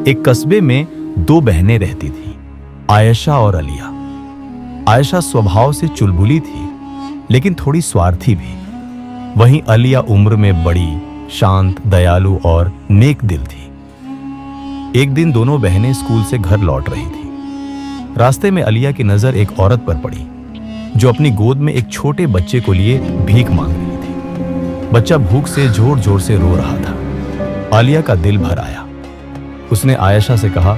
एक कस्बे में दो बहनें रहती थीं, आयशा और अलिया। आयशा स्वभाव से चुलबुली थी, लेकिन थोड़ी स्वार्थी भी। वहीं अलिया उम्र में बड़ी, शांत, दयालु और नेक दिल थी। एक दिन दोनों बहनें स्कूल से घर लौट रही थीं। रास्ते में अलिया की नजर एक औरत पर पड़ी, जो अपनी गोद में एक छोटे बच्चे को लिए भीख मांग रही थी। बच्चा भूख से जोर जोर से रो रहा था। आलिया का दिल भर आया। उसने आयशा से कहा,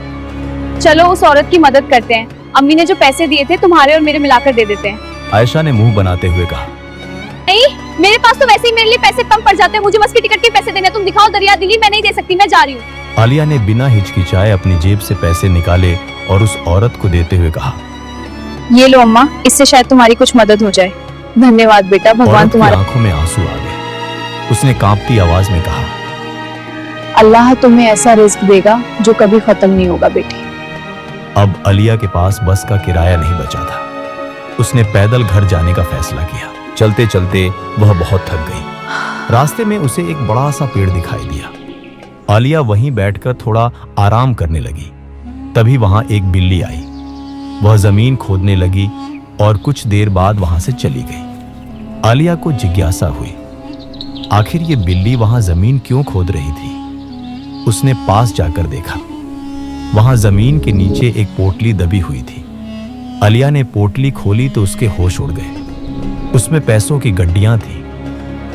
चलो उस औरत की मदद करते हैं। अम्मी ने जो पैसे दिए थे तुम्हारे और मेरे मिलाकर दे देते हैं। आयशा ने मुंह बनाते हुए कहा, नहीं, मेरे पास तो वैसे ही मेरे लिए पैसे कम पड़ जाते हैं। मुझे बस की टिकट के पैसे देने, तुम दिखाओ दरिया दिली, मैं नहीं दे सकती, मैं जा रही हूँ। आलिया ने बिना हिचकिचाए अपनी जेब से पैसे निकाले और उस औरत को देते हुए कहा, ये लो अम्मा, इससे शायद तुम्हारी कुछ मदद हो जाए। धन्यवाद बेटा, भगवान औरत की तुम्हारा। आंखों में आंसू आ गए। उसने कांपती आवाज में कहा, अल्लाह तुम्हें ऐसा रिस्क देगा जो कभी खत्म नहीं होगा बेटी। अब अलिया के पास बस का किराया नहीं बचा था। उसने पैदल घर जाने का फैसला किया। चलते चलते वह बहुत थक गई। रास्ते में उसे एक बड़ा सा पेड़ दिखाई दिया। आलिया वहीं बैठकर थोड़ा आराम करने लगी। तभी वहां एक बिल्ली आई। वह जमीन खोदने लगी और कुछ देर बाद वहां से चली गई। आलिया को जिज्ञासा हुई, आखिर ये बिल्ली वहां जमीन क्यों खोद रही थी। उसने पास जाकर देखा। वहां जमीन के नीचे एक पोटली दबी हुई थी। आलिया ने पोटली खोली तो उसके होश उड़ गए। उसमें पैसों की गड्डियां थी।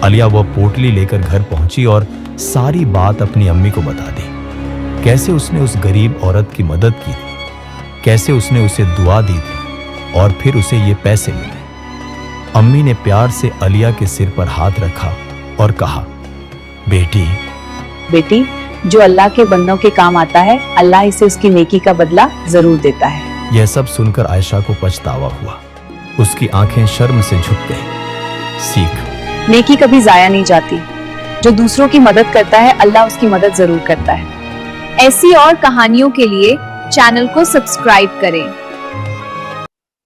आलिया वह पोटली लेकर घर पहुंची और सारी बात अपनी अम्मी को बता दी। कैसे उसने उस गरीब औरत की मदद की थी, कैसे उसने उसे दुआ दी थी और फिर उसे ये पैसे मिले। अम्मी ने प्यार से आलिया के सिर पर हाथ रखा और कहा, बेटी, जो अल्लाह के बंदों के काम आता है, अल्लाह इसे उसकी नेकी का बदला जरूर देता है। यह सब सुनकर आयशा को पछतावा हुआ। उसकी आंखें शर्म से झुक गईं। सीख, नेकी कभी जाया नहीं जाती। जो दूसरों की मदद करता है, अल्लाह उसकी मदद जरूर करता है। ऐसी और कहानियों के लिए चैनल को सब्सक्राइब करें।